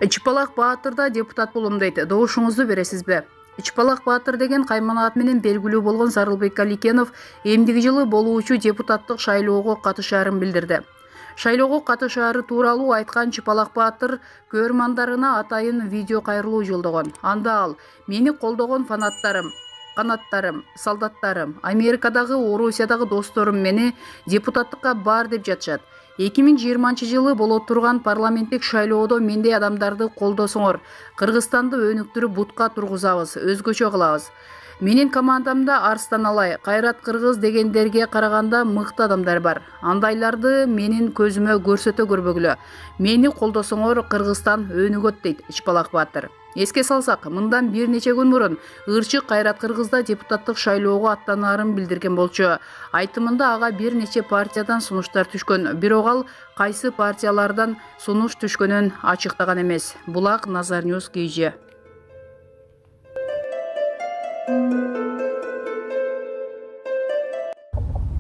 Чыпалак Баатыр да депутат болом дейт. Добушуңузду бересизби? Чыпалак Баатыр деген каймана ат менен белгилүү болгон Сарылбек Аликенов эмдиги жылы болуучу депутаттык шайлоого катышаарын билдирди. Шайлоого катышаары тууралуу айткан Чыпалак Баатыр көрмандарына атайын видео кайрылуу жолдогон. Анда ал: "Мени колдогон фанаттарым, канаттарым, солдаттарым, Америкадагы, Орусиядагы досторум мени депутаттыкка бар деп жатышат. 2020 жылы боло турган парламенттик шайлоодо мендей адамдарды колдосоңор, Кыргызстанды өнүктүрүп бутка тургузабыз, өзгөчө кылабыз. Менин командамда Арстан Алай, Кайрат Кыргыз дегендерге караганда мыкты адамдар бар. Андайларды менин көзүмө көрсөтө көрбөгүлө. Мени колдосоңор Кыргызстан өнүгөт" дейт Чыпалак Баатыр. Эске салсак, мындан бир нече күн мурун ырчык Кайрат Кыргызда депутаттык шайлоого аттанаарын билдирген болчу. Айтымында ага бир нече партиядан сунуштар түшкөн, бирок ал кайсы партиялардан сунуш түшкөнүн ачыктаган эмес. Булак Назар Ньюс KG.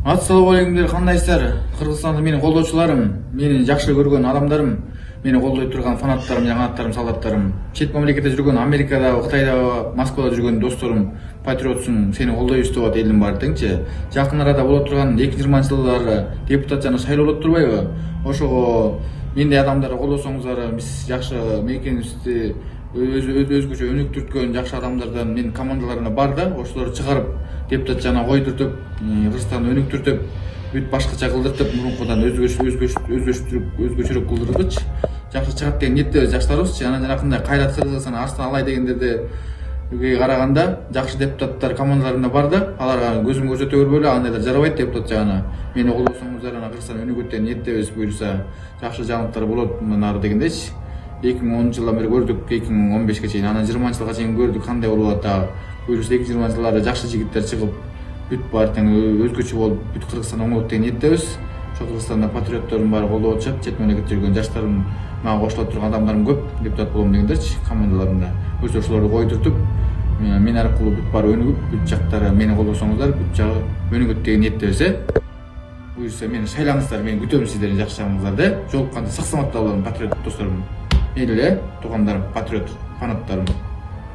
Ассалому алейкум, кандайсыздар? Кыргызстанда менин колдоочуларым, мени жакшы көргөн адамдарым, мени колдой турган фанаттарым, жаңааттарым, солдаттарым, чет мамлекетте жүргөн, Америкада, Кытайда, Москвада жүргөн досторум, патриотсуң, сени колдойбуз деп атат элдин баары деңчи. Жакын арада боло турган 2020-жылдары депутат жана шайлоо болот турбайбы? Ошого мендей адамдарды колдосоңуздар, биз жакшы мекенибизди өзгөчө өнүктүрткөн жакшы адамдардан менин командаларына бар да, ошолорду чыгарып депутат жана койдуртуп, Кыргызстанды өнүктүртүп, бүт башкача кылдыртып, мурункудан өзгөчөрөөк кылдыргыч жакшы чыгат деген ниеттебиз жаштарыбыз. Анан жанакындай Кайрат Кыргыз, Арстан Алай дегендерди караганда жакшы депутаттар командаларында бар да, аларга көзүм көрсөтө көрбөйлү, андайлар жарабайт депутат жагына. Мени колдосоңуздар, анан Кыргызстан өнүгөт деген ниеттебиз, буюрса жакшы жаңылыктар болот мынары дегендейчи. 2010-жылдан бери көрдүк, 2015-ке чейин, анан 20-жылга чейин көрдүк кандай болуп атат. Буюрса 2020-жылдары жакшы жигиттер чыгып, бүт партияң өзгөчө болуп, бүт Кыргызстан оңолот деген ниеттебиз. Ошо Кыргызстанда патриотторум бар, колдоп атышат, чет мамлекетте жүргөн жаштарым, мага кошула турган адамдарым көп, депутат болом дегендерчи, командаларында. Буюрса ошолорду койдуртуп, мен аркылуу бүт баары өнүгүп, бүт жактары мени колдосоңуздар, бүт жагы өнүгөт деген ниеттебиз. Буюрса мени шайлаңыздар, мен күтөм сиздердин жакшы жагыңыздарды. Жолукканда сак саламатта болоңуздар, патриот досторум. Мейли туугандарым, патриот фанаттарым.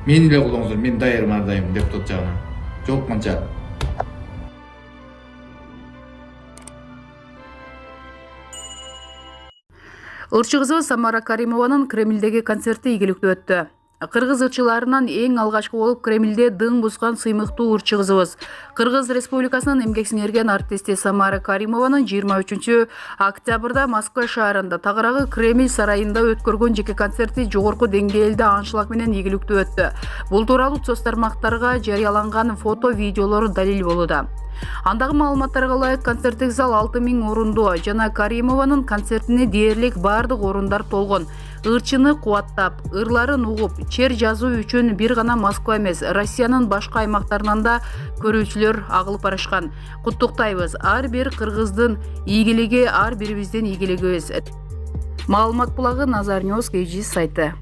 Мени эле колдоңуздар, мен даярмын ар дайым депутат жагына. Жолукканча. Ырчы кызыбыз Самара Каримованын Кремлдеги концерти ийгиликтүү өттү. Кыргыз ырчыларынан эң алгачкы болуп Кремлде дың бузган сыймыктуу ырчы кызыбыз, Кыргыз Республикасынын эмгек сиңирген артисти Самара Каримованын 23-октябрда Москва шаарында тагыраагы Кремль сарайында өткөргөн жеке концерти жогорку деңгээлде аншлаг менен ийгиликтүү өттү. Бул тууралуу соц тармактарга жарыяланган фото, видеолор далил болууда. Андагы маалыматтарга ылайык, концерттик зал 6000 орундуу жана Каримованын концертине дээрлик бардык орундар толгон. Ырчыны кубаттап, ырларын угуп, чер жазуу үчүн бир гана Москва эмес, Россиянын башка аймактарынан да көрүүчүлөр агылып барышкан. Куттуктайбыз. Ар бир кыргыздын ийгилиги ар бирибиздин ийгилигибиз. Маалымат булагы Назар Ньюс KG сайты.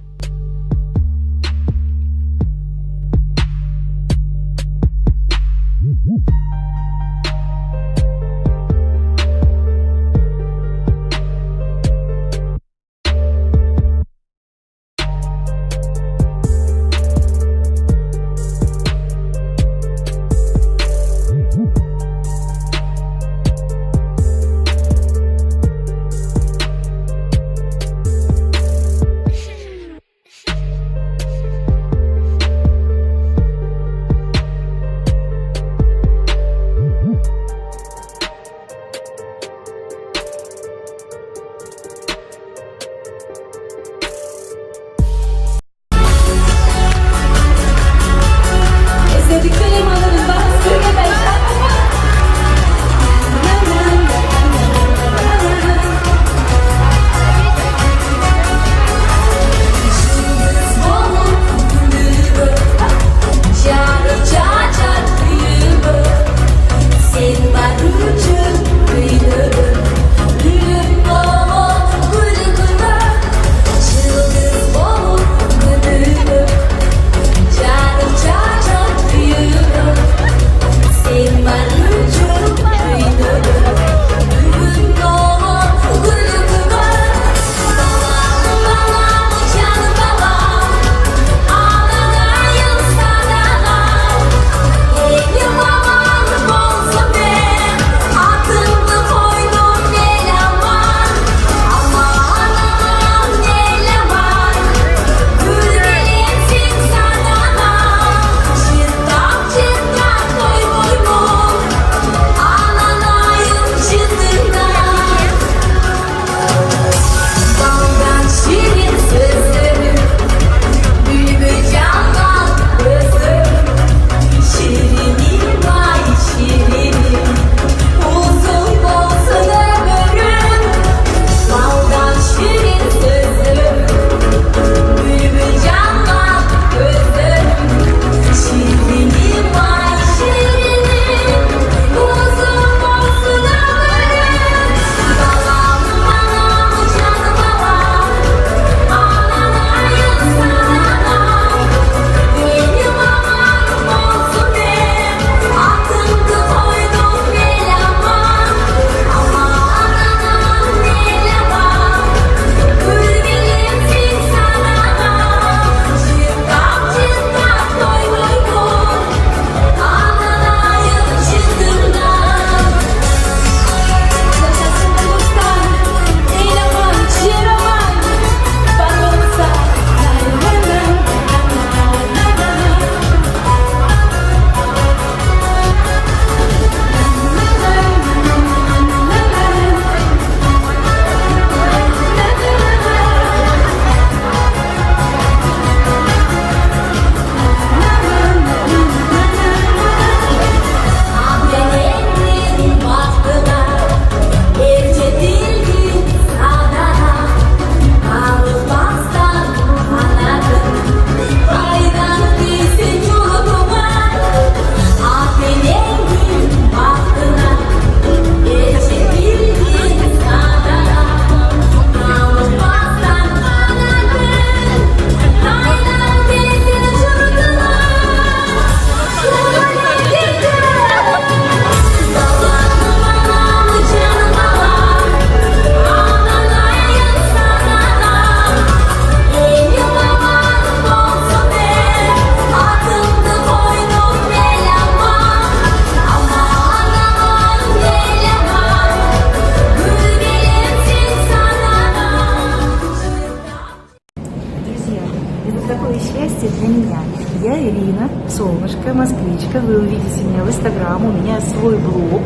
Ирина, солнышко, москвичка. Вы увидите меня в Инстаграм, у меня свой блог.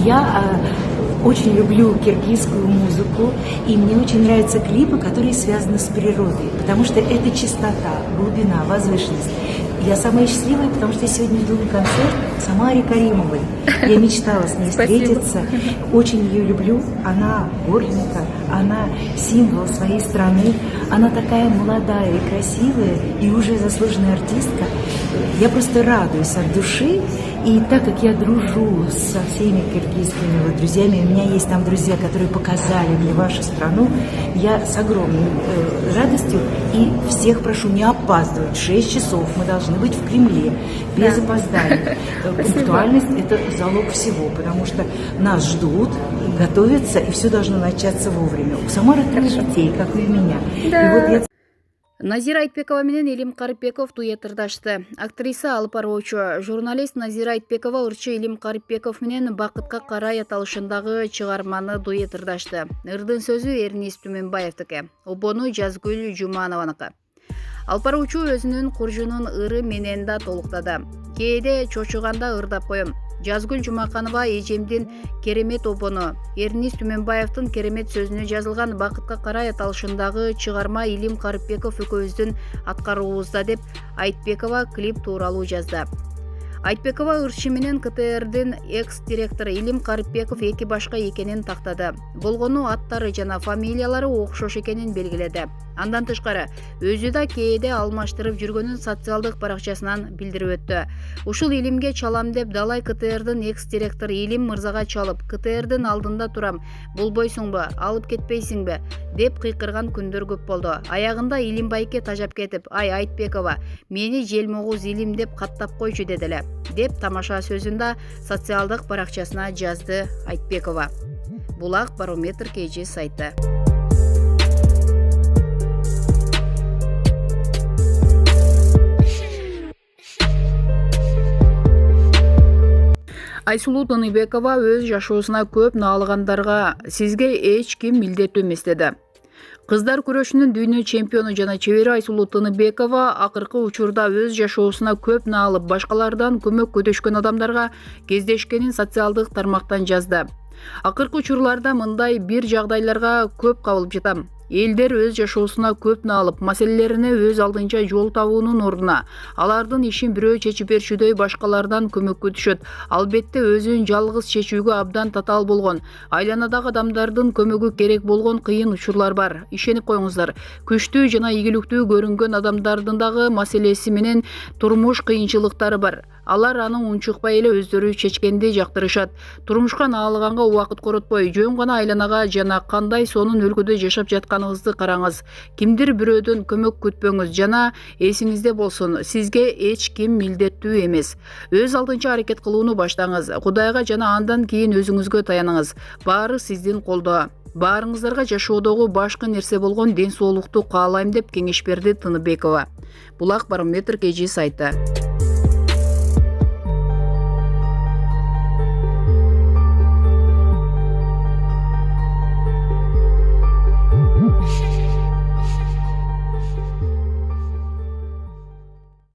Я очень люблю киргизскую музыку, и мне очень нравятся клипы, которые связаны с природой, потому что это чистота, глубина, возвышенность. Я самая счастливая, потому что я сегодня иду на концерт Самаре Каримовой. Я мечтала с ней встретиться. Очень ее люблю. Она горника, она символ своей страны. Она такая молодая и красивая, и уже заслуженная артистка. Я просто радуюсь от души. И так как я дружу со всеми киргизскими друзьями, у меня есть там друзья, которые показали мне вашу страну, я с огромной радостью и всех прошу не опаздывать. 6 часов мы должны быть в Кремле, без опозданий. Пунктуальность – это залог всего, потому что нас ждут, готовятся, и все должно начаться вовремя. У Самары 3 детей, как и у меня. Да. И вот я Назира Айтбекова менен Илим Карипбеков дуэтырдашты. Актриса, алып баруучу журналист Назира Айтбекова ырчы Илим Карипбеков менен Бакытка карай аталышындагы чыгарманы дуэтырдашты. Ырдын сөзү Эрнис Түменбаевдики, обону Жазгүл Жуманованыкы. Алып баруучу өзүнүн куржунун ыры менен да толуктады. Кээде чочуганда ырдап коем. Жазгүл Жумаканова эжемдин керемет обону, Эрнис Түменбаевдин керемет сөзүнө жазылган Бакытка карай аталышындагы чыгарма Илим Карипбеков экөөбүздүн аткаруубузда деп Айтбекова клип тууралуу жазды. Айтбекова ырчы менен КТРдин экс-директору Илим Карипбеков эки башка экенин тактады. Болгону аттары жана фамилиялары окшош экенин белгиледи. Андан тышкары өзү да кээде алмаштырып жүргөнүн социалдык баракчасынан билдирип өттү. Ушул Илимге чалам деп Далай КТРдин экс-директору Илим мырзага чалып, КТРдин алдында турам, болбойсуңбу, алып кетпейсиңби деп кыйкырган күндөр көп болду. Аягында Илим байке тажап кетип, ай Айтбекова, мени желмогуз Илим деп каттап койчу деделе, деп тамаша сөзүндө социалдык баракчасына жазды Айтбекова. Булак Барометр KG сайты. Айсулуу Тыныбекова өз жашоосуна көп наалыгандарга сизге эч ким милдеттүү эмес деди. Кыздар күрөшүнүн дүйнө чемпиону жана чебери Айсулуу Тыныбекова акыркы учурда өз жашоосуна көп наалып, башкалардан көмөк көдөшкөн адамдарга кездешкенин социалдык тармактан жазды. Акыркы учурларда мындай бир жагдайларга көп кабылып жатам. Элдер өз жашоосуна көп наалып, маселелерине өз алдынча жол табуунун ордуна алардын ишин бирөө чечип берчүдөй башкалардан көмөк күтүшөт. Албетте өзүн жалгыз чечүүгө абдан татаал болгон, айланадагы адамдардын көмөгү керек болгон кыйын учурлар бар. Ишенип коюңуздар, күчтүү жана ийгиликтүү көрүнгөн адамдардын дагы маселеси менен турмуш кыйынчылыктары бар. Алар аны унчукпай эле өздөрү чечкенди жактырышат. Турмушка наалыганга убакыт коротпой, жөн гана айланага жана кандай сонун өлкөдө жашап жатканыңызды караңыз. Кимдир бирөөдөн көмөк күтпөңүз жана эсиңизде болсун, сизге эч ким милдеттүү эмес. Өз алдынча аракет кылууну баштаңыз. Кудайга жана андан кийин өзүңүзгө таяныңыз. Баары сиздин колдо. Баарыңыздарга жашоодогу башкы нерсе болгон ден соолукту каалайм деп кеңеш берди Тыныбекова. Булак Барометр KG сайты.